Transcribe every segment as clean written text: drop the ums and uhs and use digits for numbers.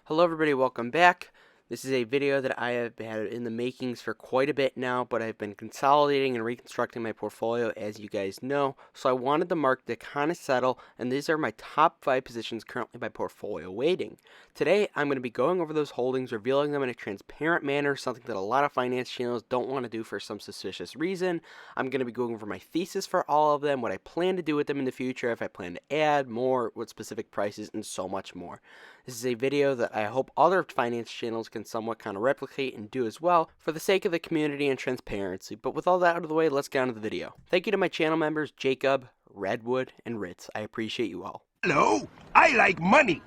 Hello everybody, welcome back. This is a video that I have had in the makings for quite a bit now, but I've been consolidating and reconstructing my portfolio as you guys know. So I wanted the market to kind of settle, and these are my top 5 positions currently by portfolio weighting. Today I'm going to be going over those holdings, revealing them in a transparent manner, something that a lot of finance channels don't want to do for some suspicious reason. I'm going to be going over my thesis for all of them, what I plan to do with them in the future, if I plan to add more, what specific prices, and so much more. This is a video that I hope other finance channels can somewhat kind of replicate and do as well for the sake of the community and transparency. But with all that out of the way, let's get on to the video. Thank you to my channel members Jacob, Redwood, and Ritz. I appreciate you all. Hello, I like money.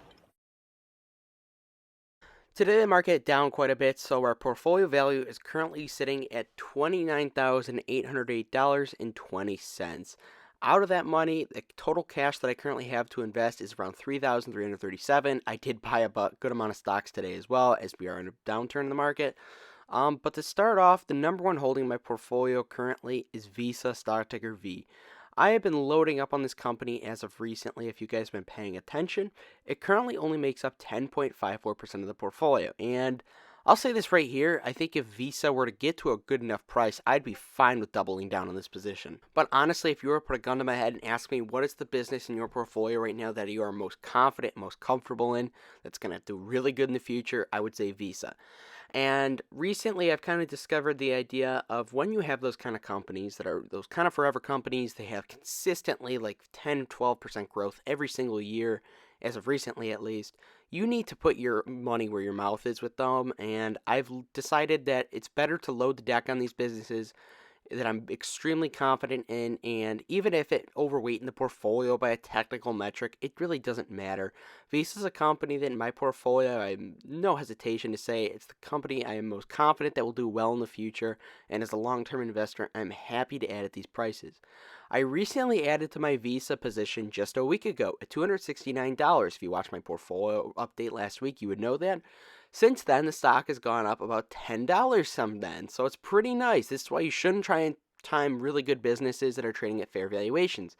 Today the market down quite a bit, so our portfolio value is currently sitting at $29,808.20. Out of that money, the total cash that I currently have to invest is around $3,337. I did buy a good amount of stocks today as well, as we are in a downturn in the market. But to start off, the number one holding in my portfolio currently is Visa, stock ticker V. I have been loading up on this company as of recently, if you guys have been paying attention. It currently only makes up 10.54% of the portfolio, and I'll say this right here, I think if Visa were to get to a good enough price, I'd be fine with doubling down on this position. But honestly, if you were to put a gun to my head and ask me what is the business in your portfolio right now that you are most confident, most comfortable in, that's going to do really good in the future, I would say Visa. And recently, I've kind of discovered the idea of when you have those kind of companies that are those kind of forever companies, they have consistently like 10, 12% growth every single year, as of recently at least. You need to put your money where your mouth is with them, and I've decided that it's better to load the deck on these businesses that I'm extremely confident in, and even if it overweight in the portfolio by a technical metric, it really doesn't matter. Visa is a company that in my portfolio, I have no hesitation to say it's the company I am most confident that will do well in the future, and as a long-term investor, I'm happy to add at these prices. I recently added to my Visa position just a week ago at $269. If you watched my portfolio update last week, you would know that. Since then, the stock has gone up about $10 some then, so it's pretty nice. This is why you shouldn't try and time really good businesses that are trading at fair valuations.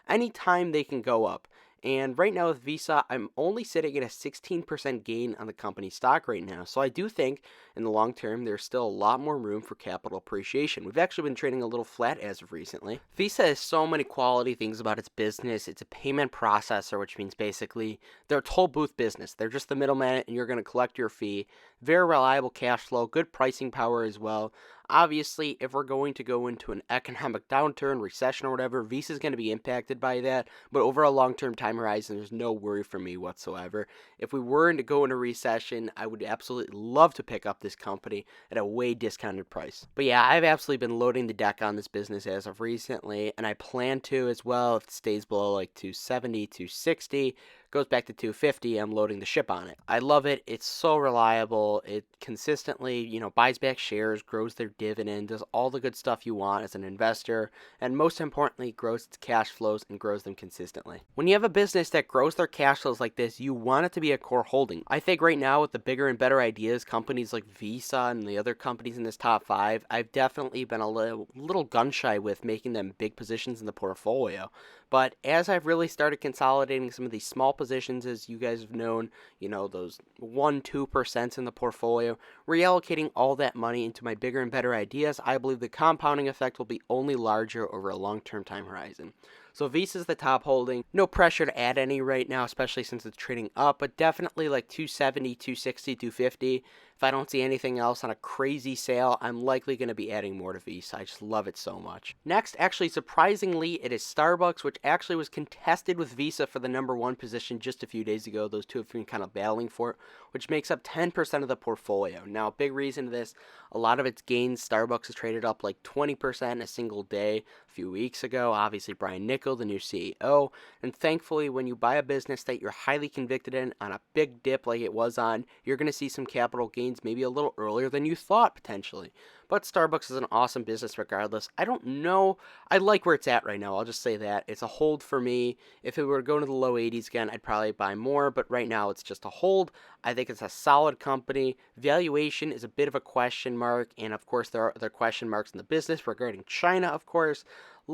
Anytime they can go up. And right now with Visa, I'm only sitting at a 16% gain on the company stock right now. So I do think in the long term, there's still a lot more room for capital appreciation. We've actually been trading a little flat as of recently. Visa has so many quality things about its business. It's a payment processor, which means basically they're a toll booth business. They're just the middleman and you're going to collect your fee. Very reliable cash flow, good pricing power as well. Obviously, if we're going to go into an economic downturn, recession, or whatever, Visa is going to be impacted by that. But over a long-term time horizon, there's no worry for me whatsoever. If we were to go into recession, I would absolutely love to pick up this company at a way discounted price. But yeah, I've absolutely been loading the deck on this business as of recently, and I plan to as well if it stays below like 270, 260. Goes back to 250, I'm loading the ship on it. I love it. It's so reliable. It consistently, buys back shares, grows their dividend, does all the good stuff you want as an investor, and most importantly, grows its cash flows and grows them consistently. When you have a business that grows their cash flows like this, you want it to be a core holding. I think right now with the bigger and better ideas, companies like Visa and the other companies in this top 5, I've definitely been a little gun shy with making them big positions in the portfolio. But as I've really started consolidating some of these small positions, as you guys have known, those 1-2% in the portfolio, reallocating all that money into my bigger and better ideas, I believe the compounding effect will be only larger over a long-term time horizon. So Visa's the top holding. No pressure to add any right now, especially since it's trading up, but definitely like 270, 260, 250. If I don't see anything else on a crazy sale, I'm likely going to be adding more to Visa. I just love it so much. Next, actually, surprisingly, it is Starbucks, which actually was contested with Visa for the number 1 position just a few days ago. Those two have been kind of battling for it, which makes up 10% of the portfolio. Now, a big reason to this, a lot of its gains, Starbucks has traded up like 20% in a single day a few weeks ago. Obviously, Brian Niccol, the new CEO, and thankfully, when you buy a business that you're highly convicted in on a big dip like it was on, you're going to see some capital gains maybe a little earlier than you thought potentially. But Starbucks is an awesome business regardless. I don't know. I like where it's at right now. I'll just say that. It's a hold for me. If it were to go into the low 80s again, I'd probably buy more. But right now, it's just a hold. I think it's a solid company. Valuation is a bit of a question mark. And of course, there are question marks in the business regarding China, of course.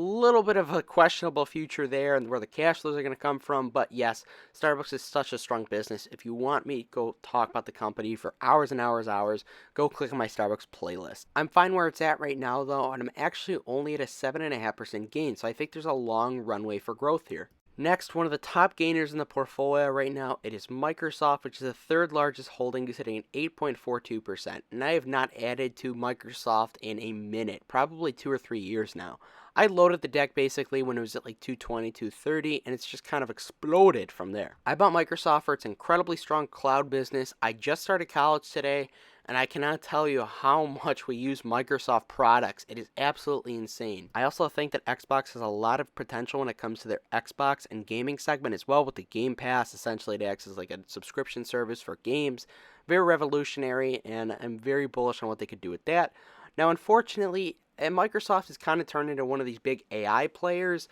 Little bit of a questionable future there and where the cash flows are going to come from. But yes, Starbucks is such a strong business. If you want me to go talk about the company for hours and hours, go click on my Starbucks playlist. I'm fine where it's at right now, though, and I'm actually only at a 7.5% gain. So I think there's a long runway for growth here. Next, one of the top gainers in the portfolio right now, it is Microsoft, which is the third largest holding, sitting at 8.42%. And I have not added to Microsoft in a minute, probably 2 or 3 years now. I loaded the deck basically when it was at like 220, 230, and it's just kind of exploded from there. I bought Microsoft for its incredibly strong cloud business. I just started college today, and I cannot tell you how much we use Microsoft products. It is absolutely insane. I also think that Xbox has a lot of potential when it comes to their Xbox and gaming segment as well, with the Game Pass. Essentially, it acts as like a subscription service for games. Very revolutionary, and I'm very bullish on what they could do with that. Now, unfortunately, and Microsoft has kind of turned into one of these big AI players.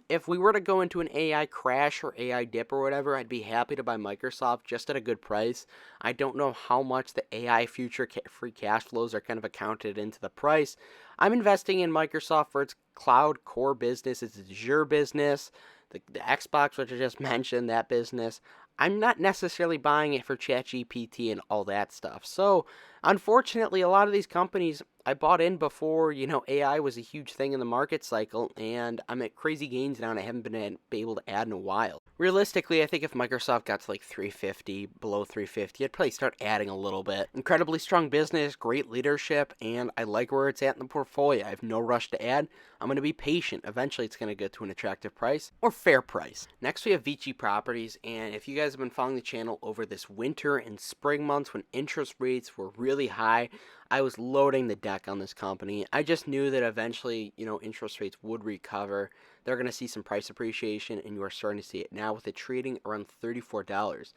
If we were to go into an AI crash or AI dip or whatever, I'd be happy to buy Microsoft just at a good price. I don't know how much the AI future free cash flows are kind of accounted into the price. I'm investing in Microsoft for its cloud core business, its Azure business, the Xbox, which I just mentioned, that business. I'm not necessarily buying it for ChatGPT and all that stuff. So, unfortunately, a lot of these companies I bought in before, AI was a huge thing in the market cycle, and I'm at crazy gains now, and I haven't been able to add in a while. Realistically, I think if Microsoft got to like 350, below 350, I'd probably start adding a little bit. Incredibly strong business, great leadership, and I like where it's at in the portfolio. I have no rush to add. I'm going to be patient. Eventually, it's going to get to an attractive price or fair price. Next, we have Vici Properties, and if you guys have been following the channel over this winter and spring months when interest rates were really high, I was loading the deck on this company. I just knew that eventually, interest rates would recover. They're going to see some price appreciation, and you are starting to see it now with it trading around $34.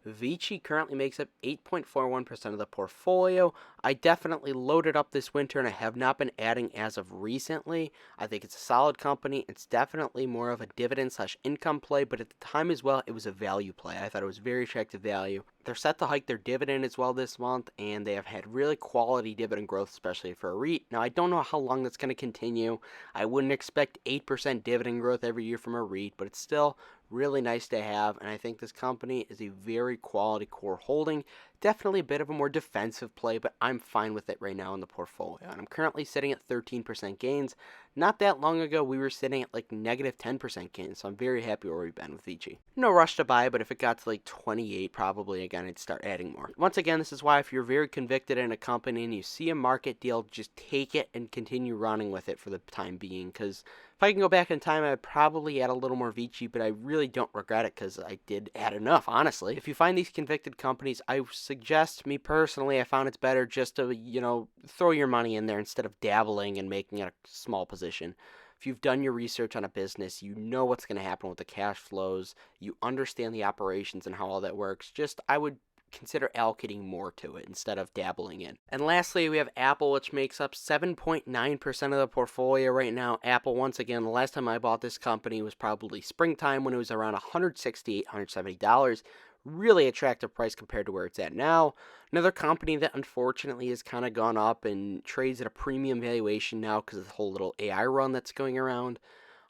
Vici currently makes up 8.41% of the portfolio. I definitely loaded up this winter, and I have not been adding as of recently. I think it's a solid company. It's definitely more of a dividend/income play, but at the time as well, it was a value play. I thought it was very attractive value. They're set to hike their dividend as well this month, and they have had really quality dividend growth, especially for a REIT. Now, I don't know how long that's going to continue. I wouldn't expect 8% dividend growth every year from a REIT, but it's still really nice to have, and I think this company is a very quality core holding. Definitely a bit of a more defensive play, but I'm fine with it right now in the portfolio. And I'm currently sitting at 13% gains. Not that long ago, we were sitting at like negative 10% gains, so I'm very happy where we've been with Vici. No rush to buy, but if it got to like 28, probably again, I'd start adding more. Once again, this is why if you're very convicted in a company and you see a market deal, just take it and continue running with it for the time being, because if I can go back in time, I'd probably add a little more Vici, but I really don't regret it because I did add enough, honestly. If you find these convicted companies, I suggest, me personally, I found it's better just to, throw your money in there instead of dabbling and making it a small position. If you've done your research on a business, you know what's going to happen with the cash flows, you understand the operations and how all that works, I would consider allocating more to it instead of dabbling in. And lastly, we have Apple, which makes up 7.9% of the portfolio right now. Apple, once again, the last time I bought this company was probably springtime when it was around $168, $170. Really attractive price compared to where it's at now. Another company that unfortunately has kind of gone up and trades at a premium valuation now because of the whole little AI run that's going around.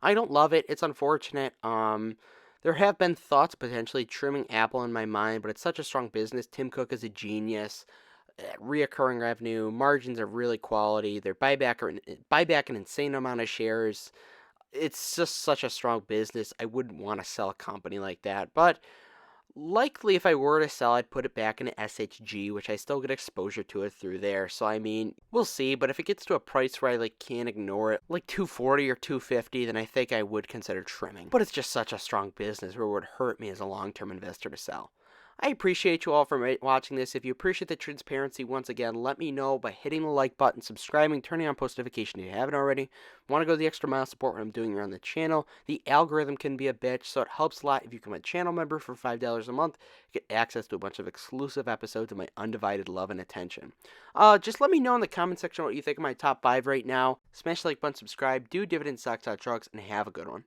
I don't love it. It's unfortunate. There have been thoughts potentially trimming Apple in my mind, but it's such a strong business. Tim Cook is a genius. Reoccurring revenue, margins are really quality. They buyback an insane amount of shares. It's just such a strong business. I wouldn't want to sell a company like that, but likely if I were to sell, I'd put it back in SHG, which I still get exposure to it through there. So I mean, we'll see. But if it gets to a price where I can't ignore it, like 240 or 250, then I think I would consider trimming. But it's just such a strong business where it would hurt me as a long-term investor to sell. I appreciate you all for watching this. If you appreciate the transparency, once again, let me know by hitting the like button, subscribing, turning on post notifications if you haven't already. Want to go the extra mile, support what I'm doing around the channel. The algorithm can be a bitch, so it helps a lot if you become a channel member for $5 a month. You get access to a bunch of exclusive episodes of my undivided love and attention. Just let me know in the comment section what you think of my top 5 right now. Smash the like button, subscribe, do Dividend, stocks, drugs, and have a good one.